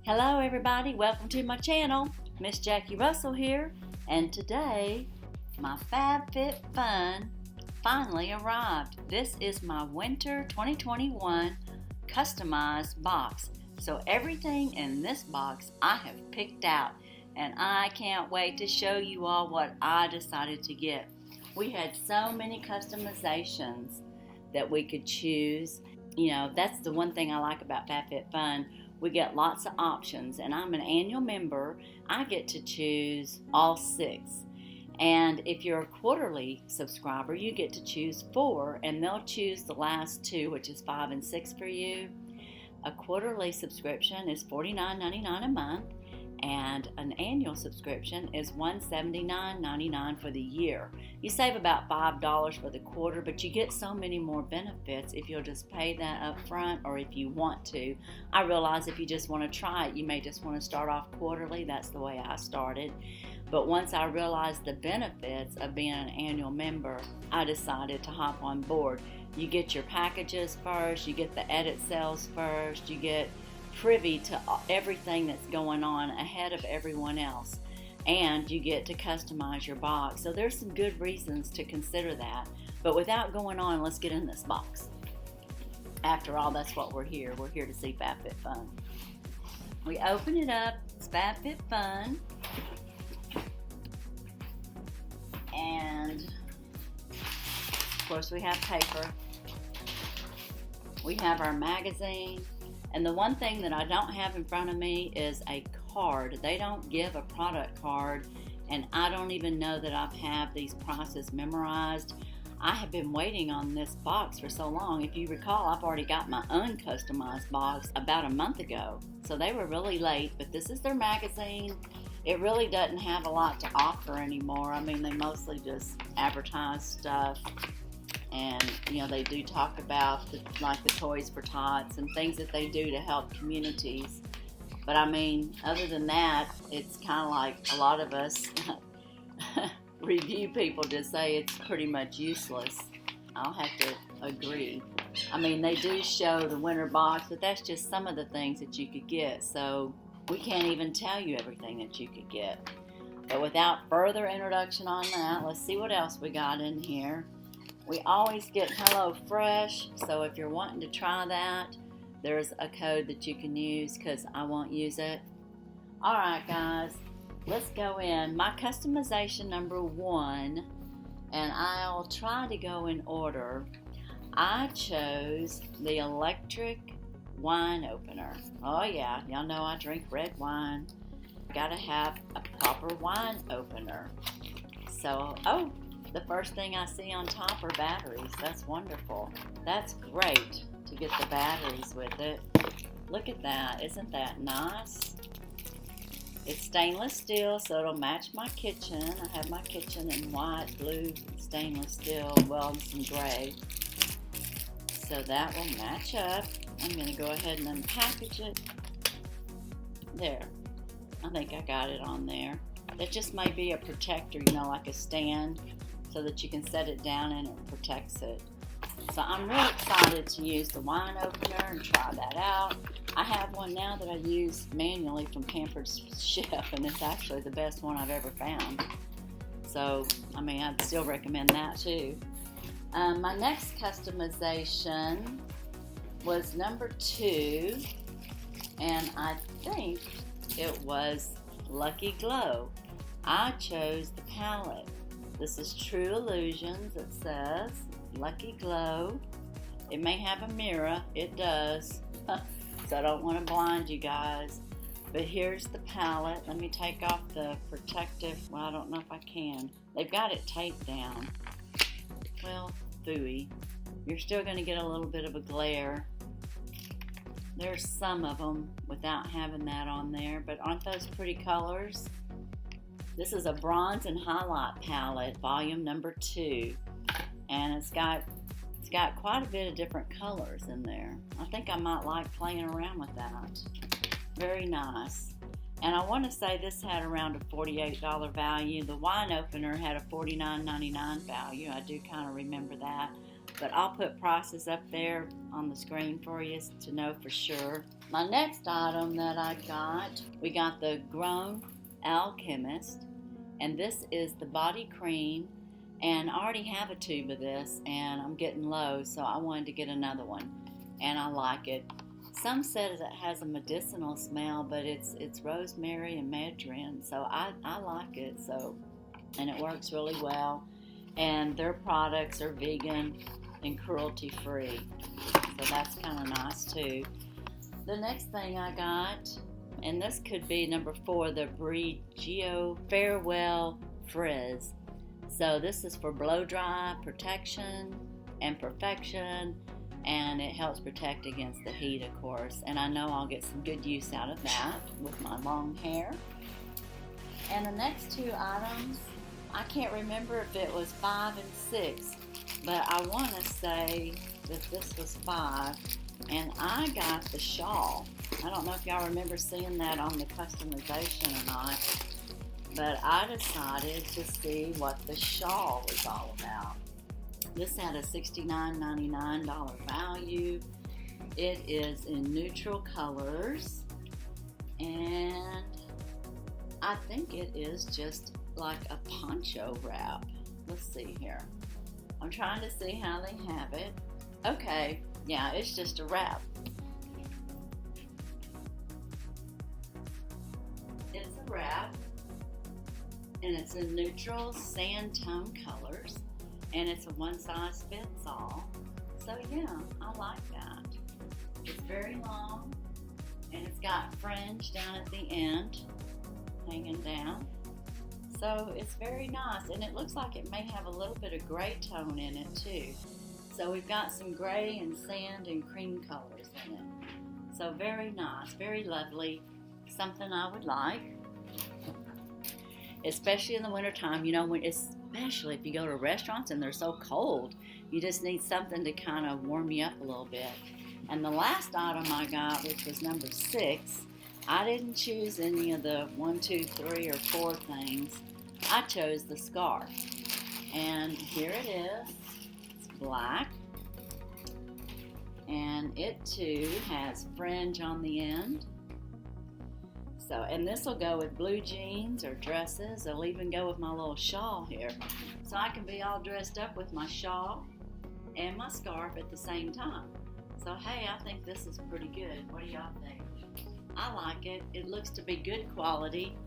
Hello everybody, welcome to my channel. Miss Jackie Russell here, and today my FABFITFUN finally arrived. This is my winter 2021 customized box. So everything in this box I have picked out, and I can't wait to show you all what I decided to get. We had so many customizations that we could choose. You know, that's the one thing I like about FABFITFUN. We get lots of options, and I'm an annual member. I get to choose all 6. And if you're a quarterly subscriber, you get to choose 4, and they'll choose the last 2, which is 5 and 6 for you. A quarterly subscription is $49.99 a month, and an annual subscription is $179.99 for the year. You save about $5 for the quarter, but you get so many more benefits if you'll just pay that up front, or if you want to. I realize if you just want to try it, you may just want to start off quarterly. That's the way I started. But once I realized the benefits of being an annual member, I decided to hop on board. You get your packages first, you get the edit sales first, you get privy to everything that's going on ahead of everyone else, and you get to customize your box. So there's some good reasons to consider that. But without going on, let's get in this box. After all, that's what we're here. We're here to see FABFITFUN. We open it up. It's FABFITFUN. And of course we have paper. We have our magazine. And the one thing that I don't have in front of me is a card. They don't give a product card, and I don't even know that I have these prices memorized. I have been waiting on this box for so long. If you recall, I've already got my uncustomized box about a month ago. So they were really late, but this is their magazine. It really doesn't have a lot to offer anymore. I mean, they mostly just advertise stuff. And, you know, they do talk about the Toys for Tots and things that they do to help communities. But, I mean, other than that, it's kind of like a lot of us review people just say it's pretty much useless. I'll have to agree. I mean, they do show the winter box, but that's just some of the things that you could get. So we can't even tell you everything that you could get. But without further introduction on that, let's see what else we got in here. We always get Hello Fresh, so if you're wanting to try that, there's a code that you can use because I won't use it. Alright guys, let's go in. My customization number 1, and I'll try to go in order. I chose the electric wine opener. Oh yeah, y'all know I drink red wine. Gotta have a proper wine opener. So, the first thing I see on top are batteries. That's wonderful. That's great to get the batteries with it. Look at that. Isn't that nice? It's stainless steel, so it'll match my kitchen. I have my kitchen in white, blue, stainless steel, well, and some gray. So that will match up. I'm going to go ahead and unpackage it. There. I think I got it on there. That just might be a protector, you know, like a stand, so that you can set it down and it protects it. So I'm really excited to use the wine opener and try that out. I have one now that I use manually from Pampered Chef, and it's actually the best one I've ever found. So, I mean, I'd still recommend that too. My next customization was number 2, and I think it was Lucky Glow. I chose the palette. This is True Illusions, it says. Lucky Glow. It may have a mirror. It does. So I don't want to blind you guys. But here's the palette. Let me take off the protective. Well, I don't know if I can. They've got it taped down. Well, phooey. You're still going to get a little bit of a glare. There's some of them without having that on there. But aren't those pretty colors? This is a bronze and highlight palette, volume number 2, and it's got quite a bit of different colors in there. I think I might like playing around with that. Very nice. And I want to say this had around a $48 value. The wine opener had a $49.99 value. I do kind of remember that. but I'll put prices up there on the screen for you to know for sure. My next item that I got, we got the Grown ALCHEMIST, and this is the body cream, and I already have a tube of this and I'm getting low, so I wanted to get another one, and I like it. Some said it has a medicinal smell, but it's rosemary and marjoram, so I like it. So, and it works really well, and their products are vegan and cruelty free, so that's kind of nice too. The next thing I got, and this could be number 4, the Briogeo Farewell Frizz. So this is for blow dry protection and perfection, and it helps protect against the heat, of course, and I know I'll get some good use out of that with my long hair. And the next 2 items, I can't remember if it was 5 and 6, but I want to say that this was 5, and I got the shawl. I don't know if y'all remember seeing that on the customization or not, but I decided to see what the shawl was all about. This had a $69.99 value. It is in neutral colors, and I think it is just like a poncho wrap. Let's see here. I'm trying to see how they have it. Okay, yeah, it's just a wrap. It's a wrap, and it's in neutral sand tone colors, and it's a one size fits all. So yeah, I like that. It's very long, and it's got fringe down at the end, hanging down. So it's very nice, and it looks like it may have a little bit of gray tone in it too. So we've got some gray and sand and cream colors in it. So very nice, very lovely, something I would like. Especially in the wintertime, you know, especially if you go to restaurants and they're so cold, you just need something to kind of warm you up a little bit. And the last item I got, which was number 6, I didn't choose any of the 1, 2, 3, or 4 things. I chose the scarf. And here it is. It's black. And it too has fringe on the end. So, and this will go with blue jeans or dresses. It'll even go with my little shawl here. So I can be all dressed up with my shawl and my scarf at the same time. So hey, I think this is pretty good. What do y'all think? I like it. It looks to be good quality.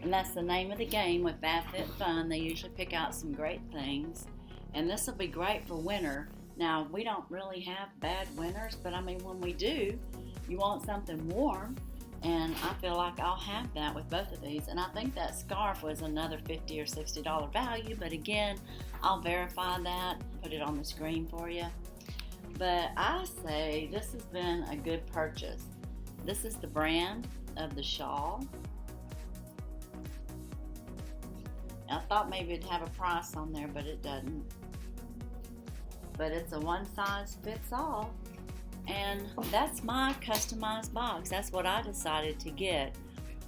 And that's the name of the game with FABFITFUN. They usually pick out some great things. And this will be great for winter. Now, we don't really have bad winters, but I mean, when we do, you want something warm. And I feel like I'll have that with both of these. And I think that scarf was another $50 or $60 value. But again, I'll verify that, put it on the screen for you. But I say this has been a good purchase. This is the brand of the shawl. I thought maybe it'd have a price on there, but it doesn't. But it's a one size fits all. And that's my customized box. That's what I decided to get.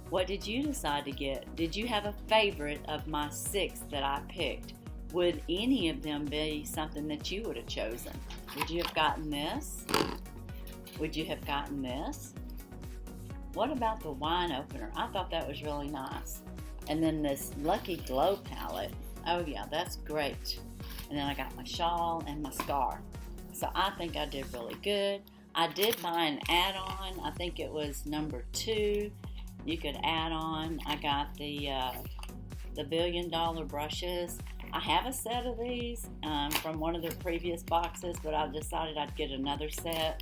What did you decide to get? Did you have a favorite of my 6 that I picked? Would any of them be something that you would have chosen? Would you have gotten this? Would you have gotten this? What about the wine opener? I thought that was really nice. And then this Lucky Glow palette. Oh yeah, that's great. And then I got my shawl and my scarf. So I think I did really good. I did buy an add-on. I think it was number 2. You could add on. I got the $1 billion brushes. I have a set of these from one of their previous boxes, but I decided I'd get another set.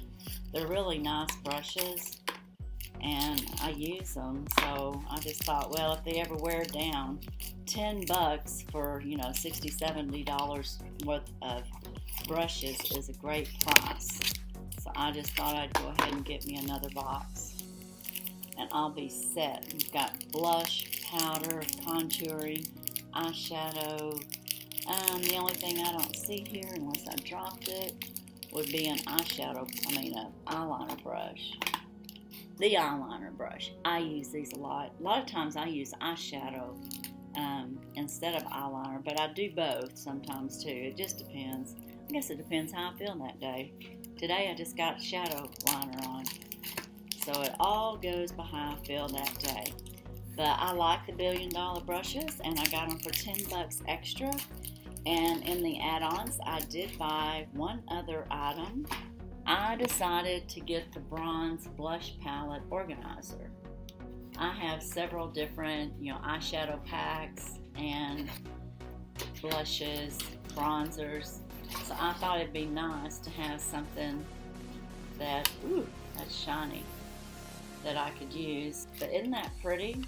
They're really nice brushes, and I use them. So I just thought, well, if they ever wear down, $10 for, you know, $60, $70 worth of brushes is a great price. So I just thought I'd go ahead and get me another box, and I'll be set. We've got blush, powder, contouring, eyeshadow. The only thing I don't see here, unless I dropped it, would be an eyeliner brush. The eyeliner brush. I use these a lot. A lot of times I use eyeshadow instead of eyeliner, but I do both sometimes too. It just depends. I'm guess it depends how I'm feeling that day. Today I just got shadow liner on. So it all goes by how I feel that day. But I like the $1 Billion brushes, and I got them for $10 extra. And in the add-ons, I did buy one other item. I decided to get the bronze blush palette organizer. I have several different, eyeshadow packs and blushes, bronzers. So I thought it'd be nice to have something that, that's shiny, that I could use. But isn't that pretty?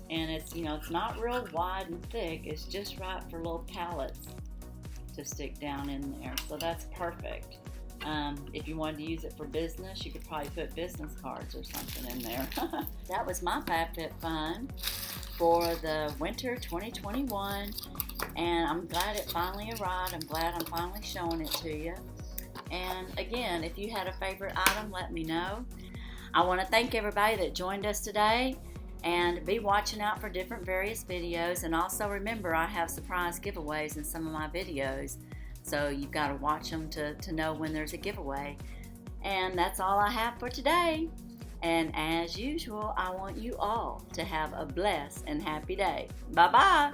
And it's, it's not real wide and thick. It's just right for little palettes to stick down in there. So that's perfect. If you wanted to use it for business, you could probably put business cards or something in there. That was my FabFitFun for the winter 2021. And I'm glad it finally arrived. I'm glad I'm finally showing it to you. And again, if you had a favorite item, let me know. I want to thank everybody that joined us today. And be watching out for different various videos. And also remember, I have surprise giveaways in some of my videos. So you've got to watch them to know when there's a giveaway. And that's all I have for today. And as usual, I want you all to have a blessed and happy day. Bye-bye.